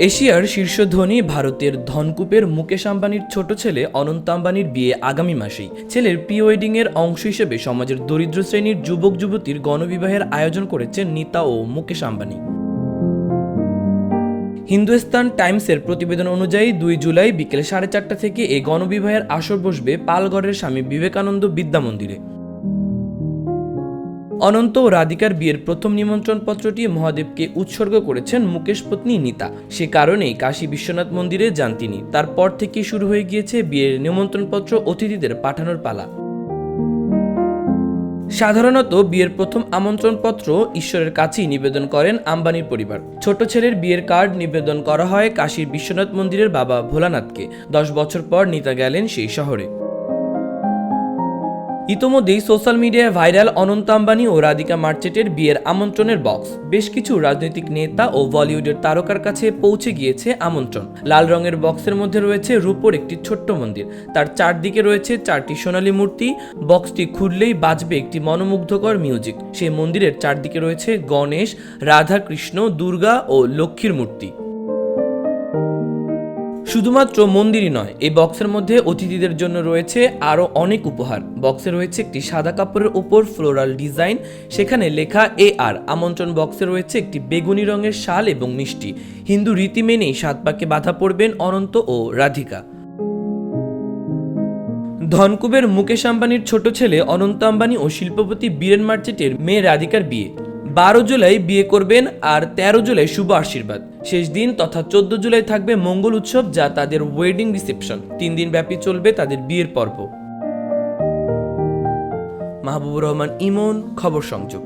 এশিয়ার শীর্ষ ধনী ভারতের ধনকুবের মুকেশ আম্বানির ছোট ছেলে অনন্ত আম্বানির বিয়ে আগামী মাসেই। ছেলের প্রি ওয়েডিং এর অংশ হিসেবে সমাজের দরিদ্র শ্রেণীর যুবক যুবতীর গণবিবাহের আয়োজন করেছেন নীতা ও মুকেশ আম্বানি। হিন্দুস্তান টাইমসের প্রতিবেদন অনুযায়ী 2 জুলাই বিকেল 4:30 থেকে এই গণবিবাহের আসর বসবে পালগড়ের স্বামী বিবেকানন্দ বিদ্যা মন্দিরে। অনন্ত ও রাধিকার বিয়ের প্রথম নিমন্ত্রণপত্রটি মহাদেবকে উৎসর্গ করেছেন মুকেশ পত্নী নীতা। সে কারণেই কাশী বিশ্বনাথ মন্দিরে যান তিনি। তারপর থেকেই শুরু হয়ে গিয়েছে বিয়ের নিমন্ত্রণপত্র অতিথিদের পাঠানোর পালা। সাধারণত বিয়ের প্রথম আমন্ত্রণপত্র ঈশ্বরের কাছেই নিবেদন করেন আম্বানির পরিবার। ছোট ছেলের বিয়ের কার্ড নিবেদন করা হয় কাশীর বিশ্বনাথ মন্দিরের বাবা ভোলানাথকে। 10 বছর পর নীতা গেলেন সেই শহরে। ইতোমধ্যেই সোশ্যাল মিডিয়ায় ভাইরাল অনন্ত আম্বানি ও রাধিকা মার্চেন্টের বিয়ের আমন্ত্রণের বক্স। বেশ কিছু রাজনৈতিক নেতা ও বলিউডের তারকার কাছে পৌঁছে গিয়েছে আমন্ত্রণ। লাল রঙের বক্সের মধ্যে রয়েছে রূপোর একটি ছোট্ট মন্দির। তার চারদিকে রয়েছে 4টি সোনালী মূর্তি। বক্সটি খুললেই বাজবে একটি মনোমুগ্ধকর মিউজিক। সেই মন্দিরের চারদিকে রয়েছে গণেশ, রাধা, কৃষ্ণ, দুর্গা ও লক্ষ্মীর মূর্তি। শুধুমাত্র মন্দিরই নয়, এই বক্সের মধ্যে অতিথিদের জন্য রয়েছে আরও অনেক উপহার। বক্সে রয়েছে একটি সাদা কাপড়ের উপর ফ্লোরাল ডিজাইন, সেখানে লেখা AR। আমন্ত্রণ বক্সে রয়েছে একটি বেগুনি রঙের শাল এবং মিষ্টি। হিন্দু রীতি মেনেই 7 পাকে বাঁধা পড়বেন অনন্ত ও রাধিকা। ধনকুবের মুকেশ আম্বানির ছোট ছেলে অনন্ত আম্বানি ও শিল্পপতি বীরেন মার্চেন্টের মেয়ে রাধিকার বিয়ে। 12 জুলাই বিয়ে করবেন আর 13 জুলাই শুভ আশীর্বাদ। শেষ দিন তথা 14 জুলাই থাকবে মঙ্গল উৎসব, যা তাদের ওয়েডিং রিসেপশন। 3 দিন ব্যাপী চলবে তাদের বিয়ের পর্ব। মাহবুবুর রহমান ইমন, খবর সংযোগ।